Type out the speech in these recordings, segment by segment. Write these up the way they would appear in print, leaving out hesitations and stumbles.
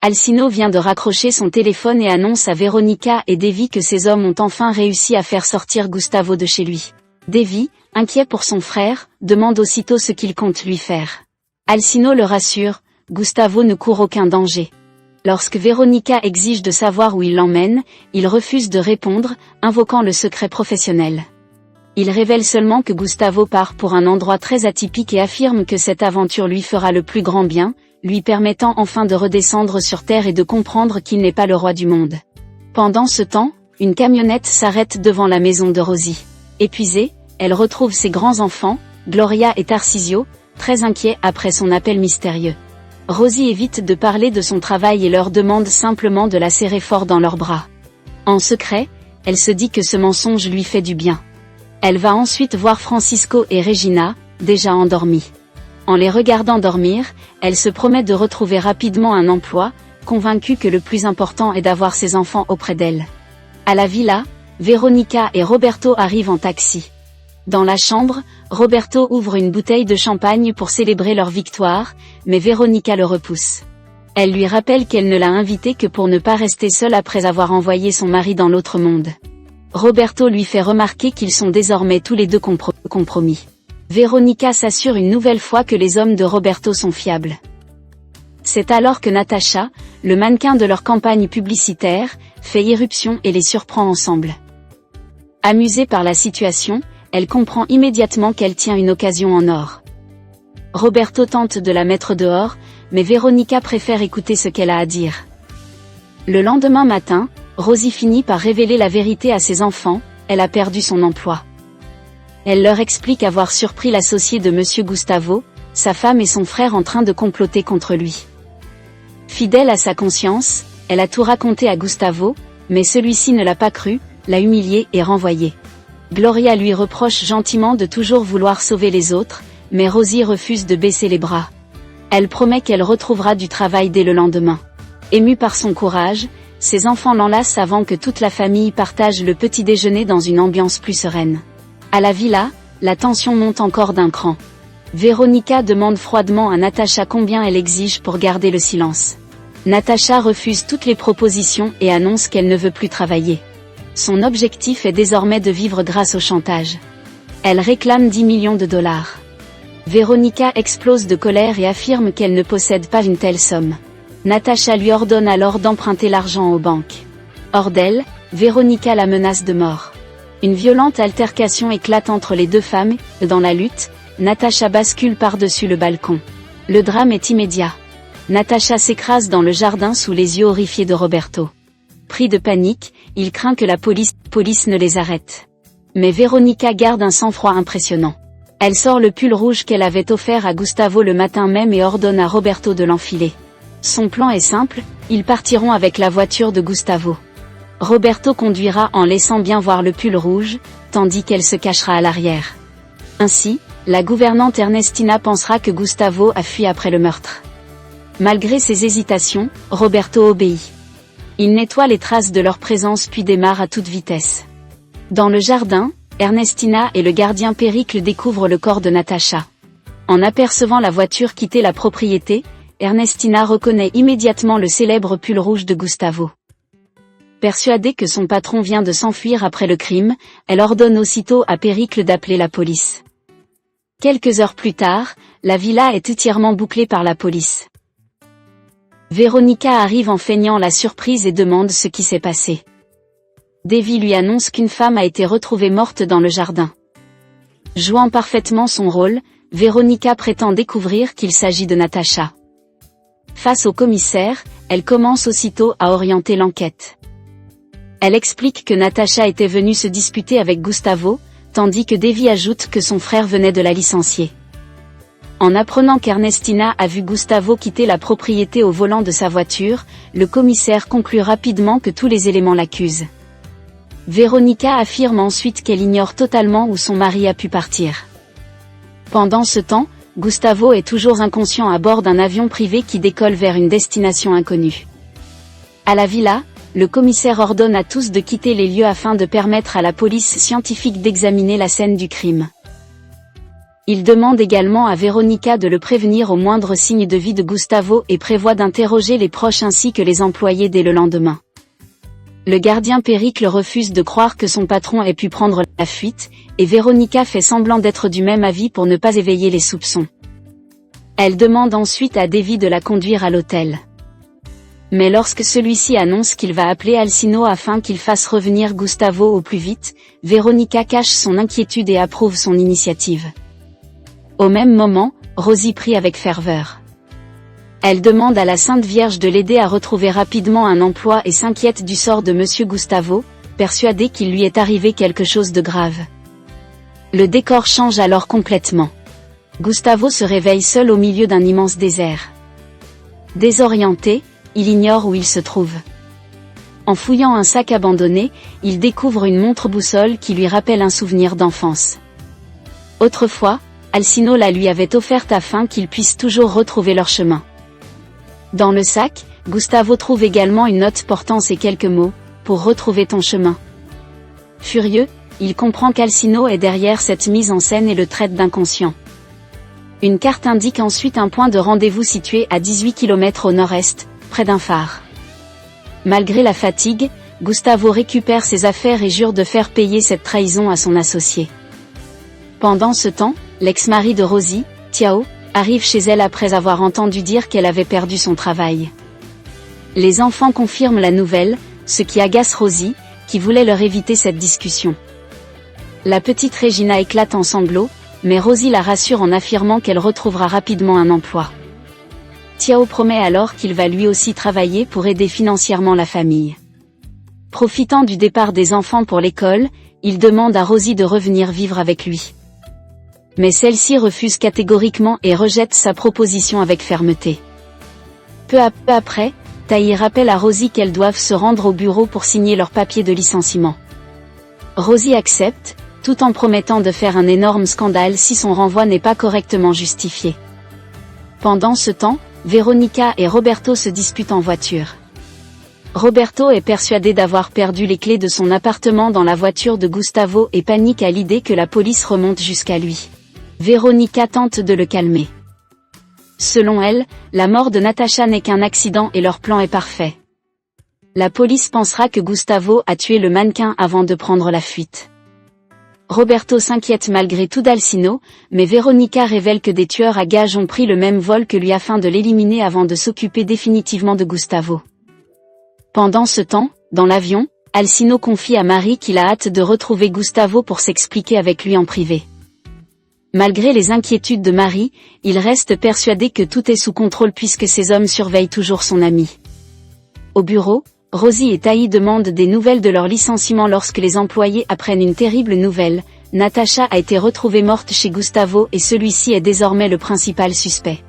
Alcino vient de raccrocher son téléphone et annonce à Veronica et Davy que ses hommes ont enfin réussi à faire sortir Gustavo de chez lui. Davy, inquiet pour son frère, demande aussitôt ce qu'il compte lui faire. Alcino le rassure, Gustavo ne court aucun danger. Lorsque Veronica exige de savoir où il l'emmène, il refuse de répondre, invoquant le secret professionnel. Il révèle seulement que Gustavo part pour un endroit très atypique et affirme que cette aventure lui fera le plus grand bien, lui permettant enfin de redescendre sur Terre et de comprendre qu'il n'est pas le roi du monde. Pendant ce temps, une camionnette s'arrête devant la maison de Rosie. Épuisée, elle retrouve ses grands-enfants, Gloria et Tarcisio, très inquiets après son appel mystérieux. Rosie évite de parler de son travail et leur demande simplement de la serrer fort dans leurs bras. En secret, elle se dit que ce mensonge lui fait du bien. Elle va ensuite voir Francisco et Regina, déjà endormis. En les regardant dormir, elle se promet de retrouver rapidement un emploi, convaincue que le plus important est d'avoir ses enfants auprès d'elle. À la villa, Veronica et Roberto arrivent en taxi. Dans la chambre, Roberto ouvre une bouteille de champagne pour célébrer leur victoire, mais Veronica le repousse. Elle lui rappelle qu'elle ne l'a invité que pour ne pas rester seule après avoir envoyé son mari dans l'autre monde. Roberto lui fait remarquer qu'ils sont désormais tous les deux compromis. Veronica s'assure une nouvelle fois que les hommes de Roberto sont fiables. C'est alors que Natacha, le mannequin de leur campagne publicitaire, fait irruption et les surprend ensemble. Amusée par la situation, elle comprend immédiatement qu'elle tient une occasion en or. Roberto tente de la mettre dehors, mais Veronica préfère écouter ce qu'elle a à dire. Le lendemain matin, Rosie finit par révéler la vérité à ses enfants, elle a perdu son emploi. Elle leur explique avoir surpris l'associé de Monsieur Gustavo, sa femme et son frère en train de comploter contre lui. Fidèle à sa conscience, elle a tout raconté à Gustavo, mais celui-ci ne l'a pas cru, l'a humilié et renvoyé. Gloria lui reproche gentiment de toujours vouloir sauver les autres, mais Rosie refuse de baisser les bras. Elle promet qu'elle retrouvera du travail dès le lendemain. Émue par son courage, ses enfants l'enlacent avant que toute la famille partage le petit déjeuner dans une ambiance plus sereine. À la villa, la tension monte encore d'un cran. Veronica demande froidement à Natacha combien elle exige pour garder le silence. Natacha refuse toutes les propositions et annonce qu'elle ne veut plus travailler. Son objectif est désormais de vivre grâce au chantage. Elle réclame 10 millions de dollars. Veronica explose de colère et affirme qu'elle ne possède pas une telle somme. Natacha lui ordonne alors d'emprunter l'argent aux banques. Hors d'elle, Veronica la menace de mort. Une violente altercation éclate entre les deux femmes, et dans la lutte, Natacha bascule par-dessus le balcon. Le drame est immédiat. Natacha s'écrase dans le jardin sous les yeux horrifiés de Roberto. Pris de panique, il craint que la police ne les arrête. Mais Veronica garde un sang-froid impressionnant. Elle sort le pull rouge qu'elle avait offert à Gustavo le matin même et ordonne à Roberto de l'enfiler. Son plan est simple, ils partiront avec la voiture de Gustavo. Roberto conduira en laissant bien voir le pull rouge, tandis qu'elle se cachera à l'arrière. Ainsi, la gouvernante Ernestina pensera que Gustavo a fui après le meurtre. Malgré ses hésitations, Roberto obéit. Il nettoie les traces de leur présence puis démarre à toute vitesse. Dans le jardin, Ernestina et le gardien Péricle découvrent le corps de Natacha. En apercevant la voiture quitter la propriété, Ernestina reconnaît immédiatement le célèbre pull rouge de Gustavo. Persuadée que son patron vient de s'enfuir après le crime, elle ordonne aussitôt à Péricle d'appeler la police. Quelques heures plus tard, la villa est entièrement bouclée par la police. Veronica arrive en feignant la surprise et demande ce qui s'est passé. Davy lui annonce qu'une femme a été retrouvée morte dans le jardin. Jouant parfaitement son rôle, Veronica prétend découvrir qu'il s'agit de Natacha. Face au commissaire, elle commence aussitôt à orienter l'enquête. Elle explique que Natacha était venue se disputer avec Gustavo, tandis que Davy ajoute que son frère venait de la licencier. En apprenant qu'Ernestina a vu Gustavo quitter la propriété au volant de sa voiture, le commissaire conclut rapidement que tous les éléments l'accusent. Veronica affirme ensuite qu'elle ignore totalement où son mari a pu partir. Pendant ce temps, Gustavo est toujours inconscient à bord d'un avion privé qui décolle vers une destination inconnue. À la villa, le commissaire ordonne à tous de quitter les lieux afin de permettre à la police scientifique d'examiner la scène du crime. Il demande également à Veronica de le prévenir au moindre signe de vie de Gustavo et prévoit d'interroger les proches ainsi que les employés dès le lendemain. Le gardien Péricle refuse de croire que son patron ait pu prendre la fuite, et Veronica fait semblant d'être du même avis pour ne pas éveiller les soupçons. Elle demande ensuite à Davy de la conduire à l'hôtel. Mais lorsque celui-ci annonce qu'il va appeler Alcino afin qu'il fasse revenir Gustavo au plus vite, Veronica cache son inquiétude et approuve son initiative. Au même moment, Rosie prie avec ferveur. Elle demande à la Sainte Vierge de l'aider à retrouver rapidement un emploi et s'inquiète du sort de Monsieur Gustavo, persuadée qu'il lui est arrivé quelque chose de grave. Le décor change alors complètement. Gustavo se réveille seul au milieu d'un immense désert. Désorienté, il ignore où il se trouve. En fouillant un sac abandonné, il découvre une montre boussole qui lui rappelle un souvenir d'enfance. Autrefois, Alcino la lui avait offerte afin qu'ils puissent toujours retrouver leur chemin. Dans le sac, Gustavo trouve également une note portant ces quelques mots, « Pour retrouver ton chemin ». Furieux, il comprend qu'Alcino est derrière cette mise en scène et le traite d'inconscient. Une carte indique ensuite un point de rendez-vous situé à 18 km au nord-est, près d'un phare. Malgré la fatigue, Gustavo récupère ses affaires et jure de faire payer cette trahison à son associé. Pendant ce temps, l'ex-mari de Rosie, Tiao, arrive chez elle après avoir entendu dire qu'elle avait perdu son travail. Les enfants confirment la nouvelle, ce qui agace Rosie, qui voulait leur éviter cette discussion. La petite Regina éclate en sanglots, mais Rosie la rassure en affirmant qu'elle retrouvera rapidement un emploi. Tiao promet alors qu'il va lui aussi travailler pour aider financièrement la famille. Profitant du départ des enfants pour l'école, il demande à Rosie de revenir vivre avec lui. Mais celle-ci refuse catégoriquement et rejette sa proposition avec fermeté. Peu après, Taï rappelle à Rosie qu'elles doivent se rendre au bureau pour signer leur papier de licenciement. Rosie accepte, tout en promettant de faire un énorme scandale si son renvoi n'est pas correctement justifié. Pendant ce temps, Veronica et Roberto se disputent en voiture. Roberto est persuadé d'avoir perdu les clés de son appartement dans la voiture de Gustavo et panique à l'idée que la police remonte jusqu'à lui. Veronica tente de le calmer. Selon elle, la mort de Natacha n'est qu'un accident et leur plan est parfait. La police pensera que Gustavo a tué le mannequin avant de prendre la fuite. Roberto s'inquiète malgré tout d'Alcino, mais Veronica révèle que des tueurs à gages ont pris le même vol que lui afin de l'éliminer avant de s'occuper définitivement de Gustavo. Pendant ce temps, dans l'avion, Alcino confie à Marie qu'il a hâte de retrouver Gustavo pour s'expliquer avec lui en privé. Malgré les inquiétudes de Marie, il reste persuadé que tout est sous contrôle puisque ces hommes surveillent toujours son ami. Au bureau, Rosie et Taï demandent des nouvelles de leur licenciement lorsque les employés apprennent une terrible nouvelle. Natacha a été retrouvée morte chez Gustavo et celui-ci est désormais le principal suspect.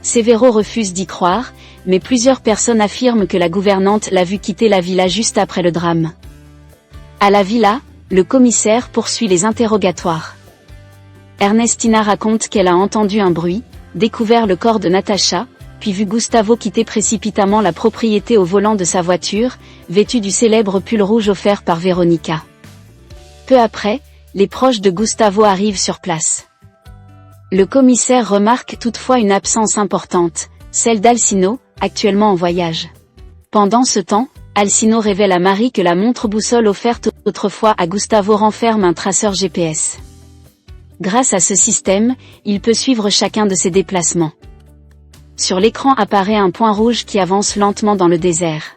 Severo refuse d'y croire, mais plusieurs personnes affirment que la gouvernante l'a vu quitter la villa juste après le drame. À la villa, le commissaire poursuit les interrogatoires. Ernestina raconte qu'elle a entendu un bruit, découvert le corps de Natacha, puis vu Gustavo quitter précipitamment la propriété au volant de sa voiture, vêtu du célèbre pull rouge offert par Veronica. Peu après, les proches de Gustavo arrivent sur place. Le commissaire remarque toutefois une absence importante, celle d'Alcino, actuellement en voyage. Pendant ce temps, Alcino révèle à Marie que la montre boussole offerte autrefois à Gustavo renferme un traceur GPS. Grâce à ce système, il peut suivre chacun de ses déplacements. Sur l'écran apparaît un point rouge qui avance lentement dans le désert.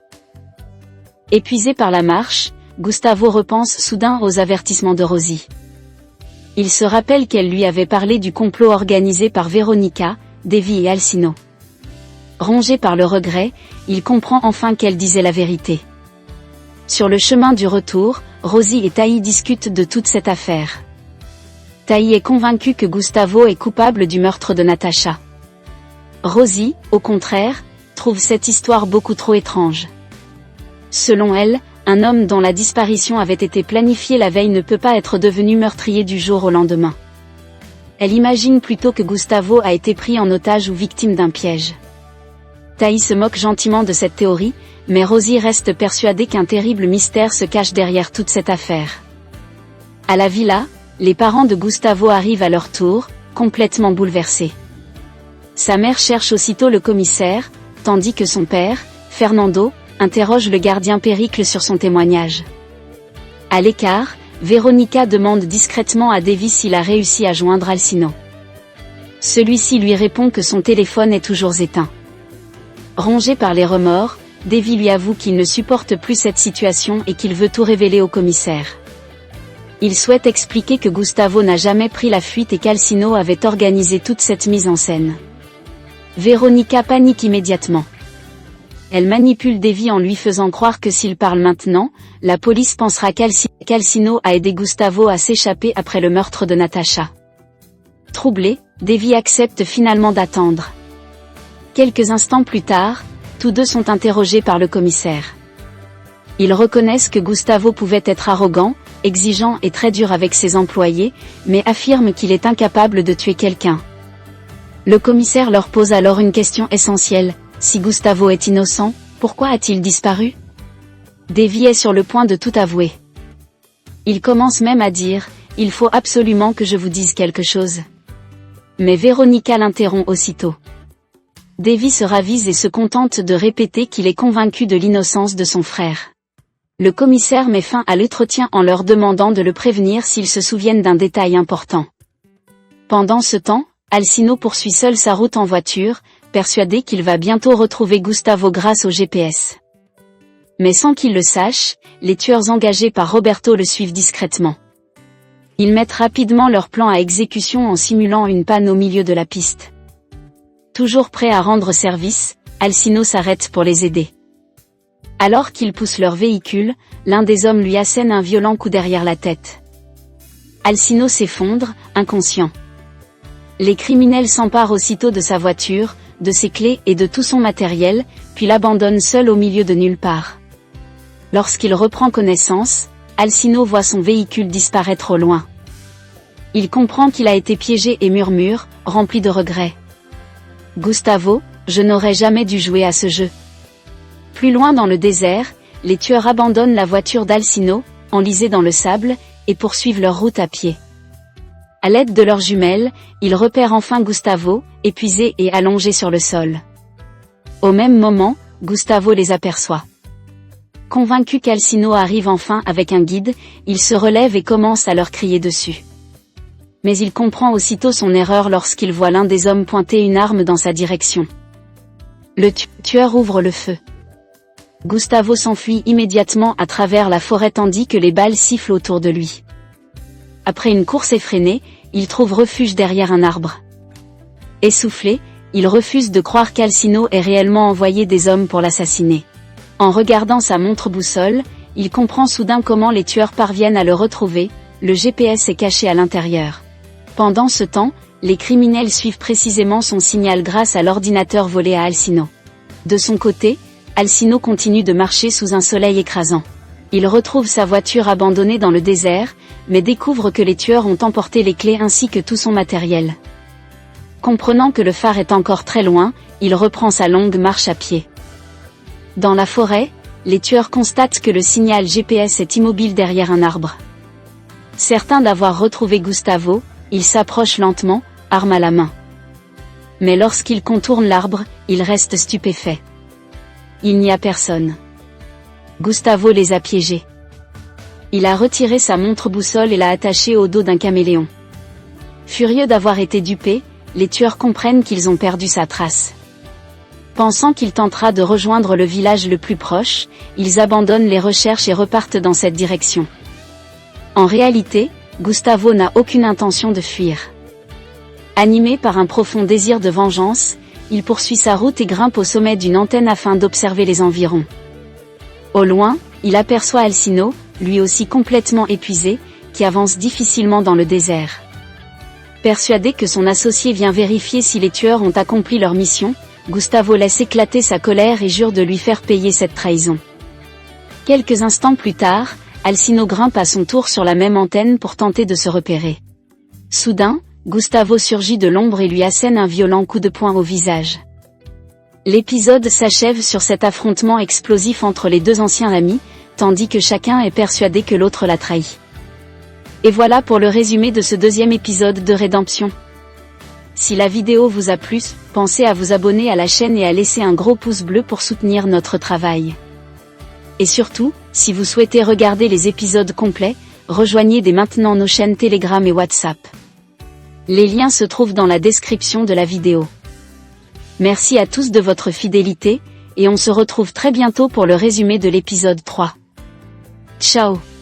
Épuisé par la marche, Gustavo repense soudain aux avertissements de Rosie. Il se rappelle qu'elle lui avait parlé du complot organisé par Veronica, Davy et Alcino. Rongé par le regret, il comprend enfin qu'elle disait la vérité. Sur le chemin du retour, Rosie et Taï discutent de toute cette affaire. Taï est convaincue que Gustavo est coupable du meurtre de Natacha. Rosie, au contraire, trouve cette histoire beaucoup trop étrange. Selon elle, un homme dont la disparition avait été planifiée la veille ne peut pas être devenu meurtrier du jour au lendemain. Elle imagine plutôt que Gustavo a été pris en otage ou victime d'un piège. Taï se moque gentiment de cette théorie, mais Rosie reste persuadée qu'un terrible mystère se cache derrière toute cette affaire. À la villa, les parents de Gustavo arrivent à leur tour, complètement bouleversés. Sa mère cherche aussitôt le commissaire, tandis que son père, Fernando, interroge le gardien Péricle sur son témoignage. À l'écart, Veronica demande discrètement à Davy s'il a réussi à joindre Alcino. Celui-ci lui répond que son téléphone est toujours éteint. Rongé par les remords, Davy lui avoue qu'il ne supporte plus cette situation et qu'il veut tout révéler au commissaire. Il souhaite expliquer que Gustavo n'a jamais pris la fuite et qu'Alcino avait organisé toute cette mise en scène. Veronica panique immédiatement. Elle manipule Davy en lui faisant croire que s'il parle maintenant, la police pensera qu'Alcino a aidé Gustavo à s'échapper après le meurtre de Natasha. Troublé, Davy accepte finalement d'attendre. Quelques instants plus tard, tous deux sont interrogés par le commissaire. Ils reconnaissent que Gustavo pouvait être arrogant, exigeant et très dur avec ses employés, mais affirment qu'il est incapable de tuer quelqu'un. Le commissaire leur pose alors une question essentielle. Si Gustavo est innocent, pourquoi a-t-il disparu? Davy est sur le point de tout avouer. Il commence même à dire, « Il faut absolument que je vous dise quelque chose. » Mais Veronica l'interrompt aussitôt. Davy se ravise et se contente de répéter qu'il est convaincu de l'innocence de son frère. Le commissaire met fin à l'entretien en leur demandant de le prévenir s'ils se souviennent d'un détail important. Pendant ce temps, Alcino poursuit seul sa route en voiture, persuadé qu'il va bientôt retrouver Gustavo grâce au GPS. Mais sans qu'il le sache, les tueurs engagés par Roberto le suivent discrètement. Ils mettent rapidement leur plan à exécution en simulant une panne au milieu de la piste. Toujours prêt à rendre service, Alcino s'arrête pour les aider. Alors qu'ils poussent leur véhicule, l'un des hommes lui assène un violent coup derrière la tête. Alcino s'effondre, inconscient. Les criminels s'emparent aussitôt de sa voiture, de ses clés et de tout son matériel, puis l'abandonnent seul au milieu de nulle part. Lorsqu'il reprend connaissance, Alcino voit son véhicule disparaître au loin. Il comprend qu'il a été piégé et murmure, rempli de regrets. « Gustavo, je n'aurais jamais dû jouer à ce jeu. » Plus loin dans le désert, les tueurs abandonnent la voiture d'Alcino, enlisée dans le sable, et poursuivent leur route à pied. À l'aide de leurs jumelles, ils repèrent enfin Gustavo, épuisé et allongé sur le sol. Au même moment, Gustavo les aperçoit. Convaincu qu'Alcino arrive enfin avec un guide, il se relève et commence à leur crier dessus. Mais il comprend aussitôt son erreur lorsqu'il voit l'un des hommes pointer une arme dans sa direction. Le tueur ouvre le feu. Gustavo s'enfuit immédiatement à travers la forêt tandis que les balles sifflent autour de lui. Après une course effrénée, il trouve refuge derrière un arbre. Essoufflé, il refuse de croire qu'Alcino ait réellement envoyé des hommes pour l'assassiner. En regardant sa montre boussole, il comprend soudain comment les tueurs parviennent à le retrouver, le GPS est caché à l'intérieur. Pendant ce temps, les criminels suivent précisément son signal grâce à l'ordinateur volé à Alcino. De son côté, Alcino continue de marcher sous un soleil écrasant. Il retrouve sa voiture abandonnée dans le désert, mais découvre que les tueurs ont emporté les clés ainsi que tout son matériel. Comprenant que le phare est encore très loin, il reprend sa longue marche à pied. Dans la forêt, les tueurs constatent que le signal GPS est immobile derrière un arbre. Certains d'avoir retrouvé Gustavo, ils s'approchent lentement, arme à la main. Mais lorsqu'ils contournent l'arbre, ils restent stupéfaits. Il n'y a personne. Gustavo les a piégés. Il a retiré sa montre boussole et l'a attachée au dos d'un caméléon. Furieux d'avoir été dupés, les tueurs comprennent qu'ils ont perdu sa trace. Pensant qu'il tentera de rejoindre le village le plus proche, ils abandonnent les recherches et repartent dans cette direction. En réalité, Gustavo n'a aucune intention de fuir. Animé par un profond désir de vengeance, il poursuit sa route et grimpe au sommet d'une antenne afin d'observer les environs. Au loin, il aperçoit Alcino, lui aussi complètement épuisé, qui avance difficilement dans le désert. Persuadé que son associé vient vérifier si les tueurs ont accompli leur mission, Gustavo laisse éclater sa colère et jure de lui faire payer cette trahison. Quelques instants plus tard, Alcino grimpe à son tour sur la même antenne pour tenter de se repérer. Soudain, Gustavo surgit de l'ombre et lui assène un violent coup de poing au visage. L'épisode s'achève sur cet affrontement explosif entre les deux anciens amis, tandis que chacun est persuadé que l'autre l'a trahi. Et voilà pour le résumé de ce deuxième épisode de Rédemption. Si la vidéo vous a plu, pensez à vous abonner à la chaîne et à laisser un gros pouce bleu pour soutenir notre travail. Et surtout, si vous souhaitez regarder les épisodes complets, rejoignez dès maintenant nos chaînes Telegram et WhatsApp. Les liens se trouvent dans la description de la vidéo. Merci à tous de votre fidélité, et on se retrouve très bientôt pour le résumé de l'épisode 3. Ciao!